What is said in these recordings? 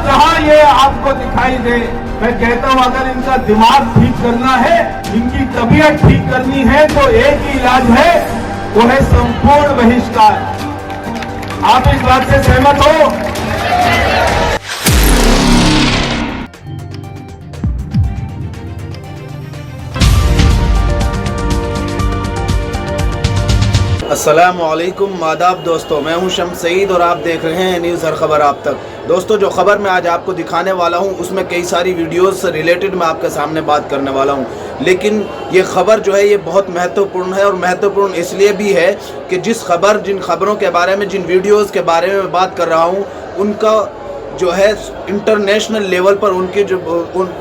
जहां ये आपको दिखाई दे, मैं कहता हूं अगर इनका दिमाग ठीक करना है, इनकी तबीयत ठीक करनी है तो एक ही इलाज है, वो है संपूर्ण बहिष्कार। आप इस बात से सहमत हो? अस्सलामुअलैकुम, आदाब दोस्तों, मैं हूं शम्स सईद और आप देख रहे हैं न्यूज़ हर खबर आप तक। दोस्तों, जो खबर मैं आज आपको दिखाने वाला हूं उसमें कई सारी वीडियोस से रिलेटेड मैं आपके सामने बात करने वाला हूं, लेकिन ये खबर जो है ये बहुत महत्वपूर्ण है। और महत्वपूर्ण इसलिए भी है कि जिन खबरों के बारे में, जिन वीडियोज़ के बारे में मैं बात कर रहा हूँ उनका जो है इंटरनेशनल लेवल पर उनके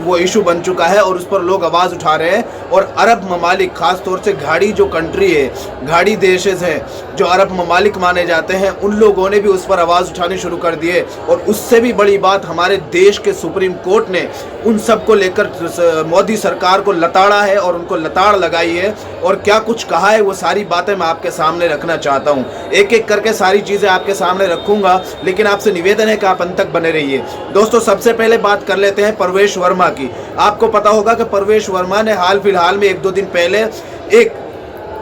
वो इशू बन चुका है और उस पर लोग आवाज़ उठा रहे हैं। और अरब ममालिक, ख़ास तौर से घाड़ी जो कंट्री है, घाड़ी देशेस हैं जो अरब ममालिक माने जाते हैं, उन लोगों ने भी उस पर आवाज़ उठानी शुरू कर दी है। और उससे भी बड़ी बात, हमारे देश के सुप्रीम कोर्ट ने उन सब को लेकर मोदी सरकार को लताड़ा है और उनको लताड़ लगाई है। और क्या कुछ कहा है वो सारी बातें मैं आपके सामने रखना चाहता हूँ। एक एक करके सारी चीज़ें आपके सामने रखूँगा, लेकिन आपसे निवेदन है कि आप अंत तक बने रहिए। दोस्तों, सबसे पहले बात कर लेते हैं परवेश वर्मा की। आपको पता होगा कि परवेश वर्मा ने हाल फिलहाल में 1-2 दिन पहले एक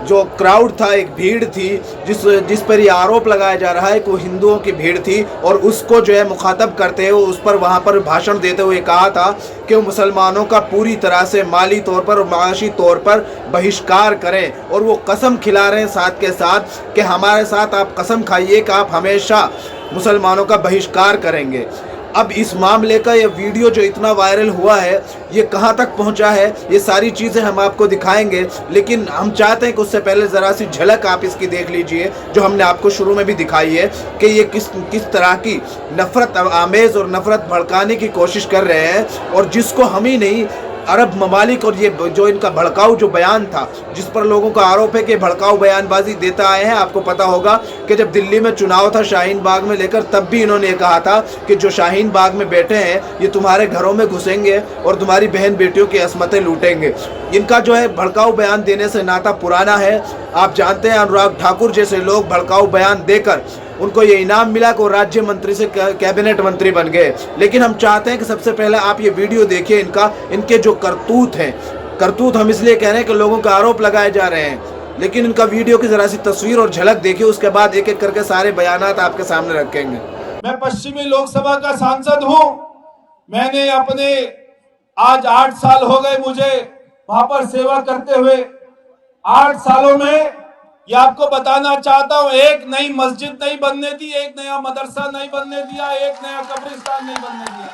जो क्राउड था, एक भीड़ थी जिस पर ये आरोप लगाया जा रहा है कि वो हिंदुओं की भीड़ थी, और उसको जो है मुखातब करते हुए उस पर वहाँ पर भाषण देते हुए कहा था कि वो मुसलमानों का पूरी तरह से माली तौर पर और माशी तौर पर बहिष्कार करें। और वो कसम खिला रहे हैं साथ के साथ कि हमारे साथ आप कसम खाइए कि आप हमेशा मुसलमानों का बहिष्कार करेंगे। अब इस मामले का ये वीडियो जो इतना वायरल हुआ है, ये कहाँ तक पहुँचा है, ये सारी चीज़ें हम आपको दिखाएंगे, लेकिन हम चाहते हैं कि उससे पहले ज़रा सी झलक आप इसकी देख लीजिए जो हमने आपको शुरू में भी दिखाई है कि ये किस तरह की नफ़रत आमेज़ और नफ़रत भड़काने की कोशिश कर रहे हैं। और जिसको हम ही नहीं, अरब ममालिक, और ये जो इनका भड़काऊ जो बयान था, जिस पर लोगों का आरोप है कि भड़काऊ बयानबाजी देता आए हैं। आपको पता होगा कि जब दिल्ली में चुनाव था शाहीन बाग में लेकर, तब भी इन्होंने कहा था कि जो शाहीन बाग में बैठे हैं ये तुम्हारे घरों में घुसेंगे और तुम्हारी बहन बेटियों की असमतें लूटेंगे। इनका जो है भड़काऊ बयान देने से नाता पुराना है। आप जानते हैं अनुराग ठाकुर जैसे लोग भड़काऊ बयान देकर उनको ये इनाम मिला कि वो राज्य मंत्री से कैबिनेट मंत्री बन गए। लेकिन हम चाहते हैं कि सबसे पहले आप ये वीडियो देखिए, इनके जो करतूत हैं, करतूत हम इसलिए कह रहे हैं कि लोगों का आरोप लगाए जा रहे हैं, लेकिन इनका वीडियो की ज़रा सी तस्वीर और झलक देखिए, उसके बाद एक एक करके सारे बयानात आपके सामने रखेंगे। मैं पश्चिमी लोकसभा का सांसद हूं। मैंने अपने आज 8 साल हो गए मुझे वहां पर सेवा करते हुए। 8 सालों में ये आपको बताना चाहता हूं, एक नई मस्जिद नहीं बनने दी, एक नया मदरसा नहीं बनने दिया, एक नया कब्रिस्तान नहीं बनने दिया।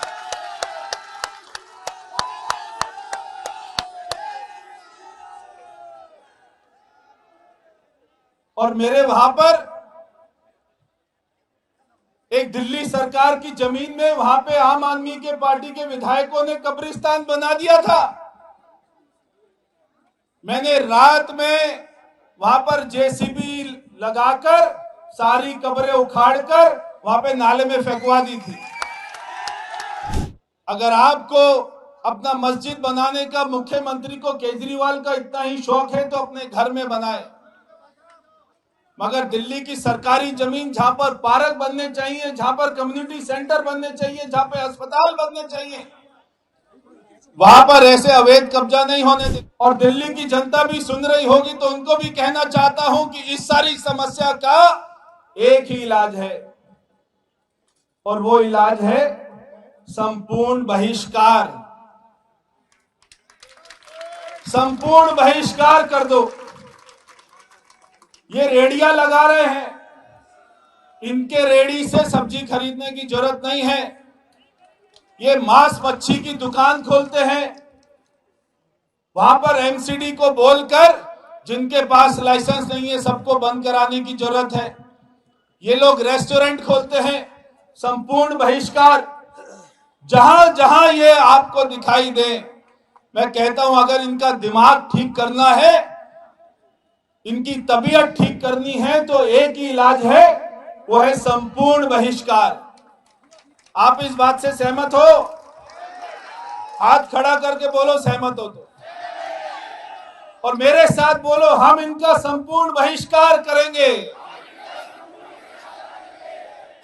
और मेरे वहां पर एक दिल्ली सरकार की जमीन में वहां पे आम आदमी के पार्टी के विधायकों ने कब्रिस्तान बना दिया था। मैंने रात में वहां पर जेसीबी लगाकर सारी कब्रें उखाड़कर वहां पे नाले में फेंकवा दी थी। अगर आपको अपना मस्जिद बनाने का मुख्यमंत्री को केजरीवाल का इतना ही शौक है तो अपने घर में बनाए, मगर दिल्ली की सरकारी जमीन जहां पर पार्क बनने चाहिए, जहां पर कम्युनिटी सेंटर बनने चाहिए, जहां पर अस्पताल बनने चाहिए, वहां पर ऐसे अवैध कब्जा नहीं होने दे। और दिल्ली की जनता भी सुन रही होगी तो उनको भी कहना चाहता हूं कि इस सारी समस्या का एक ही इलाज है, और वो इलाज है संपूर्ण बहिष्कार। संपूर्ण बहिष्कार कर दो। ये रेडियां लगा रहे हैं, इनके रेडी से सब्जी खरीदने की जरूरत नहीं है। ये मांस मच्छी की दुकान खोलते हैं, वहां पर एमसीडी को बोलकर जिनके पास लाइसेंस नहीं है सबको बंद कराने की जरूरत है। ये लोग रेस्टोरेंट खोलते हैं। संपूर्ण बहिष्कार। जहां जहां ये आपको दिखाई दे, मैं कहता हूं अगर इनका दिमाग ठीक करना है, इनकी तबीयत ठीक करनी है तो एक ही इलाज है, वो है संपूर्ण बहिष्कार। आप इस बात से सहमत हो? हाथ खड़ा करके बोलो सहमत हो तो, और मेरे साथ बोलो हम इनका संपूर्ण बहिष्कार करेंगे।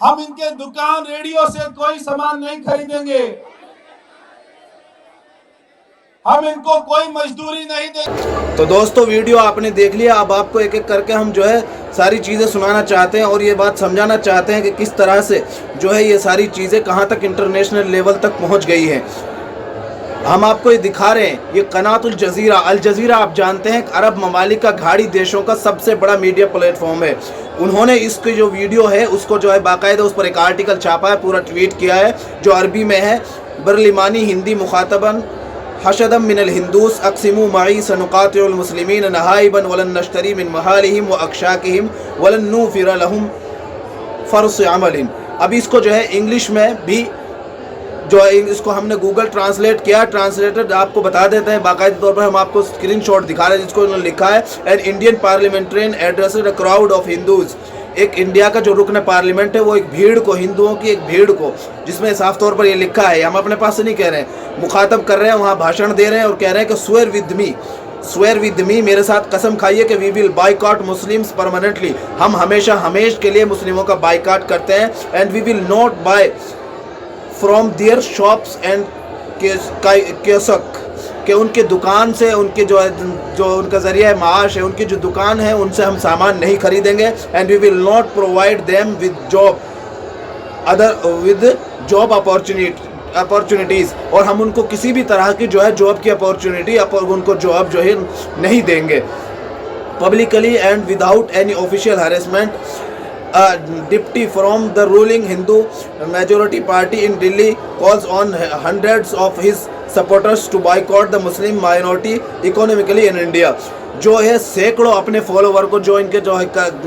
हम इनके दुकान रेडियो से कोई सामान नहीं खरीदेंगे, हम इनको कोई मजदूरी नहीं देंगे। तो दोस्तों वीडियो आपने देख लिया। अब आपको एक एक करके हम जो है सारी चीज़ें सुनाना चाहते हैं और ये बात समझाना चाहते हैं कि किस तरह से जो है ये सारी चीज़ें कहाँ तक इंटरनेशनल लेवल तक पहुँच गई है। हम आपको ये दिखा रहे हैं, ये कनातुल जजीरा, अल जजीरा आप जानते हैं अरब ममालिक का घाड़ी देशों का सबसे बड़ा मीडिया प्लेटफॉर्म है। उन्होंने इसकी जो वीडियो है उसको जो है बाकायदा उस पर एक आर्टिकल छापा है, पूरा ट्वीट किया है जो अरबी में है। बरलिमानी हिंदी मुखातबन हशदम मिनल हिंदूस अक्सिमु माई सनुकातिल मुस्लिमीन नहाइबन वलन नश्तरी मिन महालिहिम व अक्षाकिहिम वलन नूफिर लहुम फर्स अमलिन। अब इसको जो है इंग्लिश में भी जो है इसको हमने गूगल ट्रांसलेट किया, ट्रांसलेटर आपको बता देते हैं बाकायदा तौर पर। हम आपको स्क्रीनशॉट दिखा रहे हैं जिसको उन्होंने लिखा है, an Indian parliamentarian addressed a crowd of Hindus. एक इंडिया का जो रुकन पार्लियामेंट है वो एक भीड़ को, हिंदुओं की एक भीड़ को, जिसमें साफ तौर पर ये लिखा है, हम अपने पास से नहीं कह रहे हैं, मुखातब कर रहे हैं, वहाँ भाषण दे रहे हैं और कह रहे हैं कि स्वेयर विद मी, मेरे साथ कसम खाइए कि we will boycott Muslims permanently, हम हमेशा के लिए मुस्लिमों का बाइकआउट करते हैं। And we will not buy from their shops and kiosk, कि उनके दुकान से, उनके जो उनका ज़रिया माश है, उनकी जो दुकान है उनसे हम सामान नहीं खरीदेंगे। And we will not provide them with job opportunities, और हम उनको किसी भी तरह की जो है जॉब की अपॉर्चुनिटी, उनको जॉब जो है नहीं देंगे। Publicly and without any official harassment, deputy from the ruling Hindu majority party in Delhi calls on hundreds of his supporters to boycott the Muslim minority economically in India। जो है सैकड़ों अपने follower को, जो इनके जो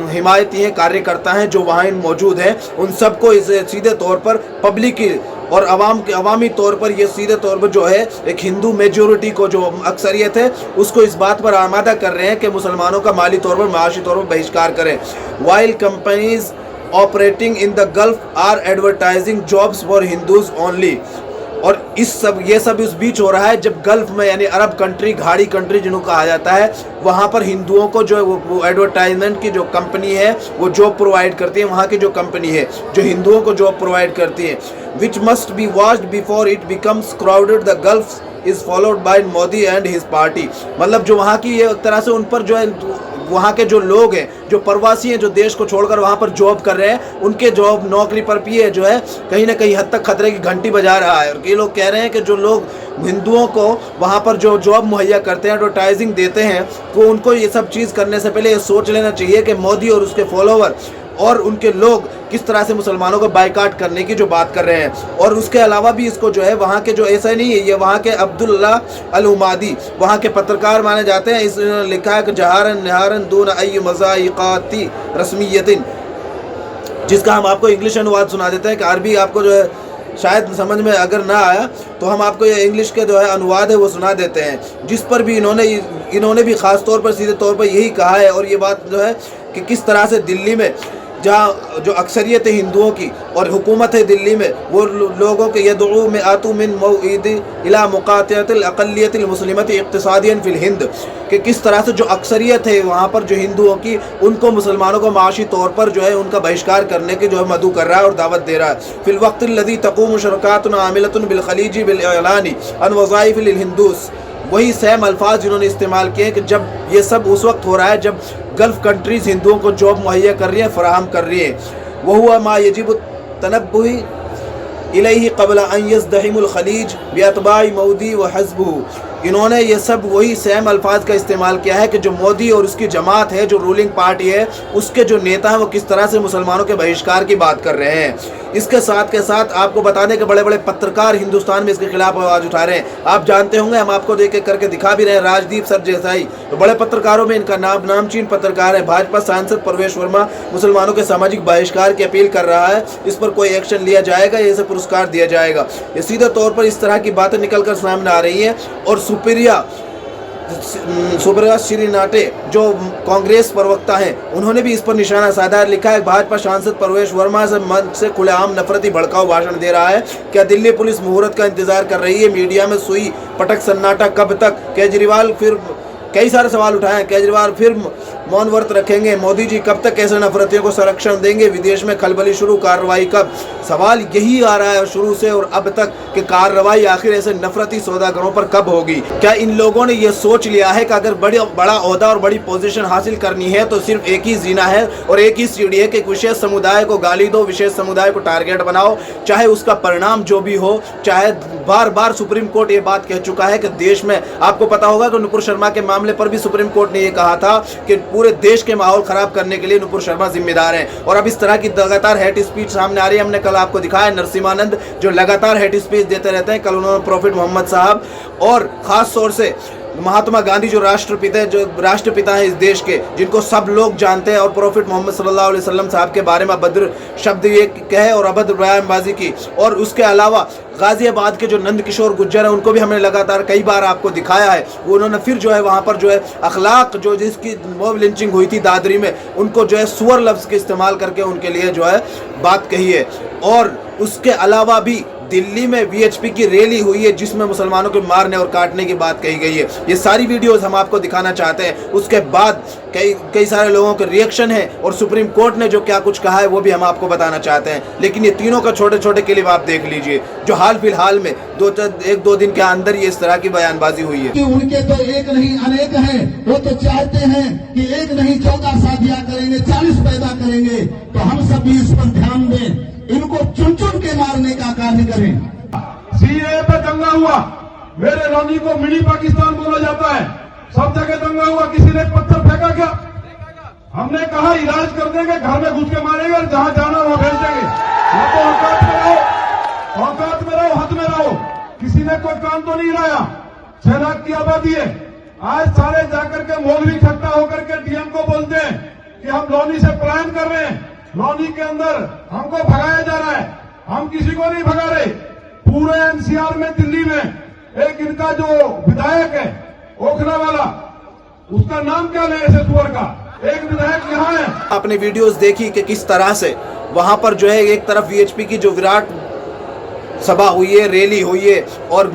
हिमायती हैं, कार्यकर्ता हैं जो वहाँ मौजूद हैं, उन सबको इस सीधे तौर पर पब्लिक और अवामी तौर पर ये सीधे तौर पर जो है एक हिंदू मेजोरिटी को, जो अक्सरियत है, उसको इस बात पर आमादा कर रहे हैं कि मुसलमानों का माली तौर पर, माशी तौर पर बहिष्कार करें। While companies operating in the Gulf are advertising jobs for Hindus only. और ये सब इस बीच हो रहा है जब गल्फ में, यानी अरब कंट्री, घाड़ी कंट्री जिनको कहा जाता है, वहाँ पर हिंदुओं को जो वो एडवर्टाइजमेंट की जो कंपनी है वो जॉब प्रोवाइड करती है, वहाँ की जो कंपनी है जो हिंदुओं को जॉब प्रोवाइड करती है। Which must be watched before it becomes crowded the gulf is followed by Modi and his party. मतलब जो वहाँ की, ये एक तरह से उन पर जो है वहाँ के जो लोग हैं, जो प्रवासी हैं, जो देश को छोड़कर वहाँ पर जॉब कर रहे हैं, उनके जॉब नौकरी पर भी है जो है कहीं ना कहीं हद तक खतरे की घंटी बजा रहा है। और कई लोग कह रहे हैं कि जो लोग हिंदुओं को वहाँ पर जो जॉब मुहैया करते हैं, एडवर्टाइजिंग देते हैं, तो उनको ये सब चीज़ करने से पहले ये सोच लेना चाहिए कि मोदी और उसके फॉलोवर और उनके लोग किस तरह से मुसलमानों को बाइकाट करने की जो बात कर रहे हैं। और उसके अलावा भी इसको जो है वहाँ के जो, ऐसा नहीं है, ये वहाँ के अब्दुल्ला अल उमादी वहाँ के पत्रकार माने जाते हैं। इसने लिखा है कि जहारन निहारन दून अय मज़ाइक़ाती रस्मियतिन, जिसका हम आपको इंग्लिश अनुवाद सुना देते हैं कि अरबी आपको जो है शायद समझ में अगर ना आया तो हम आपको ये इंग्लिश के जो है अनुवाद है वो सुना देते हैं, जिस पर भी इन्होंने भी ख़ास तौर पर सीधे तौर पर यही कहा है। और ये बात जो है कि किस तरह से दिल्ली में, जहाँ जो अक्सरियत है हिंदुओं की और हुकूमत है दिल्ली में, वो लोगों के यदऊ में आतु मिन मौईद इला मुकातियतिल अक़लियतिल मुस्लिमती इक़्तिसादियन फ़िल हिंद, कि किस तरह से जो अक्सरियत है वहाँ पर जो हिंदुओं की, उनको मुसलमानों को माशी तौर पर जो है उनका बहिष्कार करने की जो है मदऊ कर रहा है और दावत दे रहा है। फ़िल वक़्तिल्लज़ी तक़ूमु शरकातुन आमिलतुन बिल ख़लीजी बिल इलानी अन वज़ाइफ़िल हिंदूस, वही सेम अल्फाज जिन्होंने इस्तेमाल किए हैं कि जब ये सब उस वक्त हो रहा है जब गल्फ़ कंट्रीज़ हिंदुओं को जॉब मुहैया कर रही हैं, फ़राहम कर रही हैं। वह हुआ मा यजिब तनब्बुह इलैहि क़ब्ल अन यज़दहिमुल ख़लीज बिअतबाइ मोदी व हज़्बुहु। इन्होंने ये सब वही सेम अल्फाज का इस्तेमाल किया है कि जो मोदी और उसकी जमात है, जो रूलिंग पार्टी है, उसके जो नेता हैं वो किस तरह से मुसलमानों के बहिष्कार की बात कर रहे हैं। इसके साथ के साथ आपको बता दें कि बड़े बड़े पत्रकार हिंदुस्तान में इसके खिलाफ आवाज़ उठा रहे हैं। आप जानते होंगे, हम आपको देख करके दिखा भी रहे हैं, राजदीप सरदेसाई तो बड़े पत्रकारों में इनका नामचीन पत्रकार है। भाजपा सांसद परवेश वर्मा मुसलमानों के सामाजिक बहिष्कार की अपील कर रहा है, इस पर कोई एक्शन लिया जाएगा, इसे पुरस्कार दिया जाएगा। ये सीधे तौर पर इस तरह की बातें निकल कर सामने आ रही हैं। और सुप्रिया श्रीनाटे जो कांग्रेस प्रवक्ता हैं, उन्होंने भी इस पर निशाना साधा। लिखा है भाजपा सांसद परवेश वर्मा से मंच से खुलेआम नफरती भड़काऊ भाषण दे रहा है। क्या दिल्ली पुलिस मुहूर्त का इंतजार कर रही है? मीडिया में सुई पटक सन्नाटा कब तक? केजरीवाल फिर कई सारे सवाल उठाए हैं। केजरीवाल फिर मौन व्रत रखेंगे, मोदी जी कब तक ऐसे नफरतियों को संरक्षण देंगे, विदेश में खलबली शुरू, कार्रवाई कब? सवाल यही आ रहा है शुरू से और अब तक कि कार्रवाई आखिर ऐसे नफरती सौदागरों पर कब होगी। क्या इन लोगों ने यह सोच लिया है कि अगर बड़ा ओहदा और बड़ी पोजीशन हासिल करनी है तो सिर्फ एक ही जीना है और एक ही सीढ़ी है कि विशेष समुदाय को गाली दो, विशेष समुदाय को टारगेट बनाओ, चाहे उसका परिणाम जो भी हो। चाहे बार बार सुप्रीम कोर्ट ये बात कह चुका है कि देश में, आपको पता होगा कि नुपुर शर्मा के मामले पर भी सुप्रीम कोर्ट ने ये कहा था कि पूरे देश के माहौल खराब करने के लिए नुपुर शर्मा जिम्मेदार हैं। और अब इस तरह की लगातार हेट स्पीच सामने आ रही है। हमने कल आपको दिखाया नरसिम्हानंद जो लगातार हेट स्पीच देते रहते हैं। कल उन्होंने प्रॉफिट मोहम्मद साहब और खास तौर से महात्मा गांधी जो राष्ट्रपिता हैं इस देश के, जिनको सब लोग जानते हैं, और प्रॉफिट मोहम्मद सल्लल्लाहु अलैहि वसल्लम साहब के बारे में अभद्र शब्द ये कहे और अभद्र बयानबाजी की। और उसके अलावा गाजियाबाद के जो नंद किशोर गुज्जर हैं उनको भी हमने लगातार कई बार आपको दिखाया है। वो उन्होंने फिर जो है वहाँ पर जो है अखलाक जो जिसकी मॉब लिंचिंग हुई थी दादरी में, उनको जो है सुअर लफ्ज़ के इस्तेमाल करके उनके लिए जो है बात कही है। और उसके अलावा भी दिल्ली में वीएचपी की रैली हुई है जिसमें मुसलमानों को मारने और काटने की बात कही गई है। ये सारी वीडियोस हम आपको दिखाना चाहते हैं। उसके बाद कई सारे लोगों के रिएक्शन है और सुप्रीम कोर्ट ने जो क्या कुछ कहा है वो भी हम आपको बताना चाहते हैं। लेकिन ये तीनों का छोटे छोटे क्लिप आप देख लीजिए जो हाल फिलहाल में एक दो दिन के अंदर ये इस तरह की बयानबाजी हुई है कि उनके तो एक नहीं अनेक हैं। वो तो चाहते हैं कि एक नहीं 14 शादियां करेंगे, 40 पैदा करेंगे। तो हम सब भी इस पर ध्यान दें, इनको चुन चुन के मारने का कार्य करें। सीएए पे दंगा हुआ, मेरे रौनी को मिनी पाकिस्तान बोला जाता है। सब जगह दंगा हुआ, किसी ने पत्थर फेंका क्या? हमने कहा इलाज कर देंगे, घर में घुस के मारेंगे और जहां जाना वहां भेज देंगे। या तो औकात में रहो, हद में रहो। किसी ने कोई काम तो नहीं लाया। 6 लाख की आबादी है। आज सारे जाकर के मौलवी इकट्ठा होकर के डीएम को बोलते हैं कि हम लौनी से पलायन कर रहे हैं, लौनी के अंदर हमको भगाया जा रहा है। हम किसी को नहीं भगा रहे। पूरे एनसीआर में, दिल्ली में एक इनका जो विधायक है ओखला वाला, उसका नाम क्या ले ऐसे सुअर का, एक विधायक यहाँ है। आपने वीडियोस देखी कि किस तरह से वहां पर जो है एक तरफ वीएचपी की जो विराट सभा हुई है, रैली हुई है और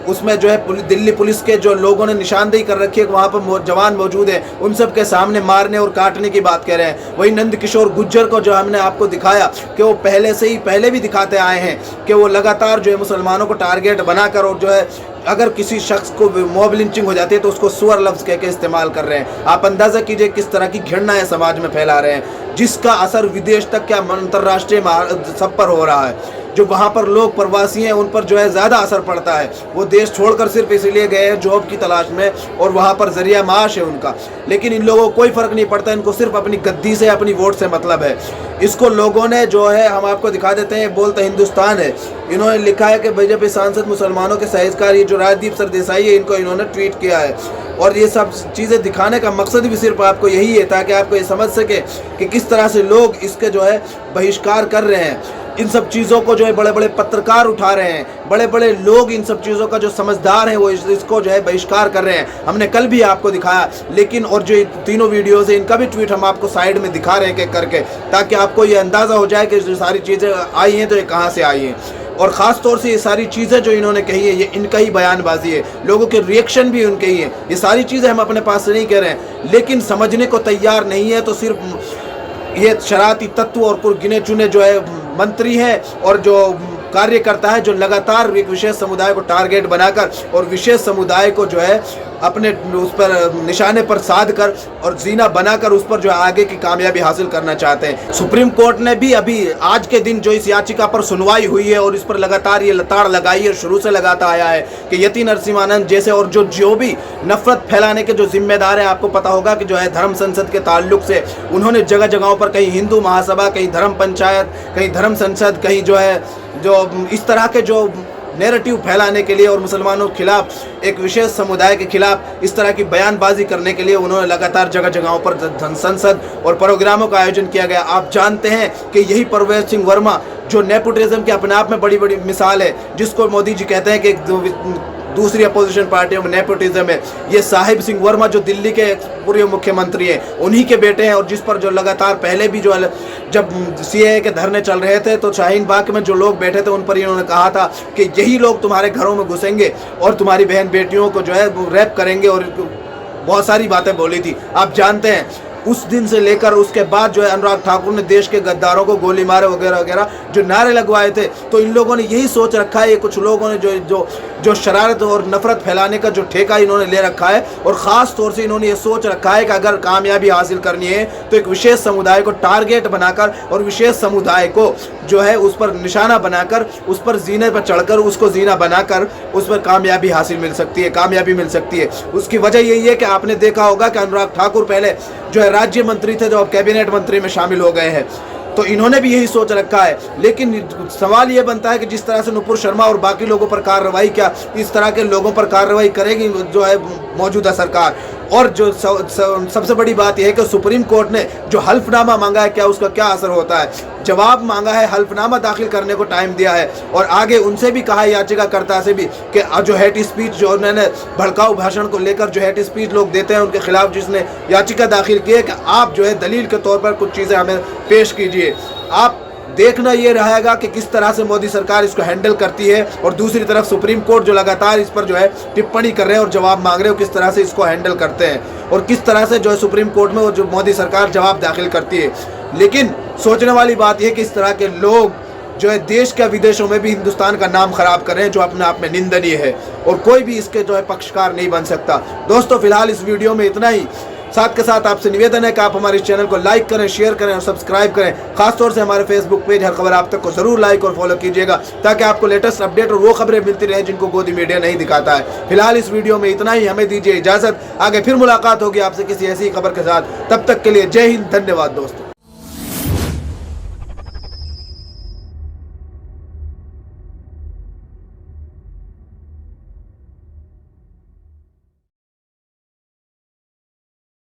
उसमें जो है दिल्ली पुलिस के जो लोगों ने निशानदेही कर रखी है वहाँ पर जवान मौजूद हैं, उन सब के सामने मारने और काटने की बात कह रहे हैं। वही नंद किशोर गुज्जर को जो हमने आपको दिखाया कि वो पहले भी दिखाते आए हैं कि वो लगातार जो है मुसलमानों को टारगेट बनाकर और जो है अगर किसी शख्स को मॉब लिंचिंग हो जाती है तो उसको सुअर लफ्ज़ कह के इस्तेमाल कर रहे हैं। आप अंदाज़ा कीजिए किस तरह की घृणा है समाज में फैला रहे हैं, जिसका असर विदेश तक क्या अंतर्राष्ट्रीय सब पर हो रहा है। जो वहाँ पर लोग प्रवासी हैं उन पर जो है ज़्यादा असर पड़ता है। वो देश छोड़कर सिर्फ इसलिए गए हैं जॉब की तलाश में और वहाँ पर जरिया माश है उनका। लेकिन इन लोगों को कोई फ़र्क नहीं पड़ता, इनको सिर्फ अपनी गद्दी से, अपनी वोट से मतलब है। इसको लोगों ने जो है हम आपको दिखा देते हैं, बोलते हिंदुस्तान है। इन्होंने लिखा है कि बीजेपी सांसद मुसलमानों के सहेजकार, ये जो राजदीप सरदेसाई है, इनको इन्होंने ट्वीट किया है। और ये सब चीज़ें दिखाने का मकसद भी सिर्फ आपको यही है ताकि आपको ये समझ सके कि किस तरह से लोग इसके जो है बहिष्कार कर रहे हैं। इन सब चीज़ों को जो है बड़े बड़े पत्रकार उठा रहे हैं, बड़े बड़े लोग इन सब चीज़ों का जो समझदार हैं वो इसको जो है बहिष्कार कर रहे हैं। हमने कल भी आपको दिखाया। लेकिन और जो तीनों वीडियोज़ हैं इनका भी ट्वीट हम आपको साइड में दिखा रहे हैं करके, ताकि आपको ये अंदाज़ा हो जाए कि जो सारी चीज़ें आई हैं तो ये कहाँ से आई हैं। और ख़ास तौर से ये सारी चीज़ें जो इन्होंने कही है ये इनका ही बयानबाजी है, लोगों के रिएक्शन भी उनके ही हैं। ये सारी चीज़ें हम अपने पास से नहीं कह रहे हैं, लेकिन समझने को तैयार नहीं है तो सिर्फ ये शरारती तत्व और कुछ गिने चुने जो है मंत्री है और जो कार्यकर्ता है जो लगातार एक विशेष समुदाय को टारगेट बनाकर और विशेष समुदाय को जो है अपने उस पर निशाने पर साध कर और जीना बनाकर उस पर जो आगे की कामयाबी हासिल करना चाहते हैं। सुप्रीम कोर्ट ने भी अभी आज के दिन जो इस याचिका पर सुनवाई हुई है और इस पर लगातार ये लताड़ लगाई है, शुरू से लगाता आया है कि यति नरसिम्हानंद जैसे और जो भी नफरत फैलाने के जो जिम्मेदार हैं, आपको पता होगा कि जो है धर्म संसद के ताल्लुक से उन्होंने जगह जगहों पर कहीं हिंदू महासभा, कहीं धर्म पंचायत, कहीं धर्म संसद, कहीं जो है जो इस तरह के जो नैरेटिव फैलाने के लिए और मुसलमानों के खिलाफ, एक विशेष समुदाय के खिलाफ इस तरह की बयानबाजी करने के लिए उन्होंने लगातार जगह जगहों पर संसद और प्रोग्रामों का आयोजन किया गया। आप जानते हैं कि यही परवेज सिंह वर्मा जो नेपोटिज्म के अपने आप में बड़ी बड़ी मिसाल है, जिसको मोदी जी कहते हैं कि दूसरी अपोजिशन पार्टियों में नेपोटिज्म है, ये साहिब सिंह वर्मा जो दिल्ली के पूर्व मुख्यमंत्री हैं उन्हीं के बेटे हैं। और जिस पर जो लगातार पहले भी जो जब सीएए के धरने चल रहे थे तो शाहीन बाग में जो लोग बैठे थे उन पर इन्होंने कहा था कि यही लोग तुम्हारे घरों में घुसेंगे और तुम्हारी बहन बेटियों को जो है रैप करेंगे और बहुत सारी बातें बोली थी। आप जानते हैं उस दिन से लेकर उसके बाद जो है अनुराग ठाकुर ने देश के गद्दारों को गोली मारे वगैरह वगैरह जो नारे लगवाए थे, तो इन लोगों ने यही सोच रखा है, कुछ लोगों ने जो शरारत और नफरत फैलाने का जो ठेका इन्होंने ले रखा है, और ख़ास तौर से इन्होंने ये सोच रखा है कि अगर कामयाबी हासिल करनी है तो एक विशेष समुदाय को टारगेट बनाकर और विशेष समुदाय को जो है उस पर निशाना बनाकर, उस पर जीने पर चढ़कर, उसको जीना बनाकर उस पर कामयाबी हासिल मिल सकती है, कामयाबी मिल सकती है। उसकी वजह यही है कि आपने देखा होगा कि अनुराग ठाकुर पहले जो है राज्य मंत्री थे, जो अब कैबिनेट मंत्री में शामिल हो गए हैं, तो इन्होंने भी यही सोच रखा है। लेकिन सवाल ये बनता है कि जिस तरह से नुपुर शर्मा और बाकी लोगों पर कार्रवाई, क्या इस तरह के लोगों पर कार्रवाई करेगी जो है मौजूदा सरकार? और जो सबसे बड़ी बात यह है कि सुप्रीम कोर्ट ने जो हल्फनामा मांगा है, क्या उसका क्या असर होता है? जवाब मांगा है, हल्फनामा दाखिल करने को टाइम दिया है, और आगे उनसे भी कहा है, याचिकाकर्ता से भी, कि जो हेट स्पीच, जो उन्होंने भड़काऊ भाषण को लेकर जो हेट स्पीच लोग देते हैं उनके खिलाफ जिसने याचिका दाखिल की है, कि आप जो है दलील के तौर पर कुछ चीज़ें हमें पेश कीजिए। आप देखना ये रहेगा कि किस तरह से मोदी सरकार इसको हैंडल करती है, और दूसरी तरफ सुप्रीम कोर्ट जो लगातार इस पर जो है टिप्पणी कर रहे हैं और जवाब मांग रहे हो, किस तरह से इसको हैंडल करते हैं, और किस तरह से जो है सुप्रीम कोर्ट में वो जो मोदी सरकार जवाब दाखिल करती है। लेकिन सोचने वाली बात यह कि इस तरह के लोग जो है देश के विदेशों में भी हिंदुस्तान का नाम खराब कर रहे हैं, जो अपने आप में निंदनीय है, और कोई भी इसके जो है पक्षकार नहीं बन सकता। दोस्तों, फिलहाल इस वीडियो में इतना ही। साथ के साथ आपसे निवेदन है कि आप हमारे चैनल को लाइक करें, शेयर करें और सब्सक्राइब करें। खासतौर से हमारे फेसबुक पेज हर खबर आप तक को जरूर लाइक और फॉलो कीजिएगा, ताकि आपको लेटेस्ट अपडेट और वो खबरें मिलती रहे जिनको गोदी मीडिया नहीं दिखाता है। फिलहाल इस वीडियो में इतना ही। हमें दीजिए इजाजत, आगे फिर मुलाकात होगी आपसे किसी ऐसी खबर के साथ। तब तक के लिए जय हिंद, धन्यवाद दोस्तों।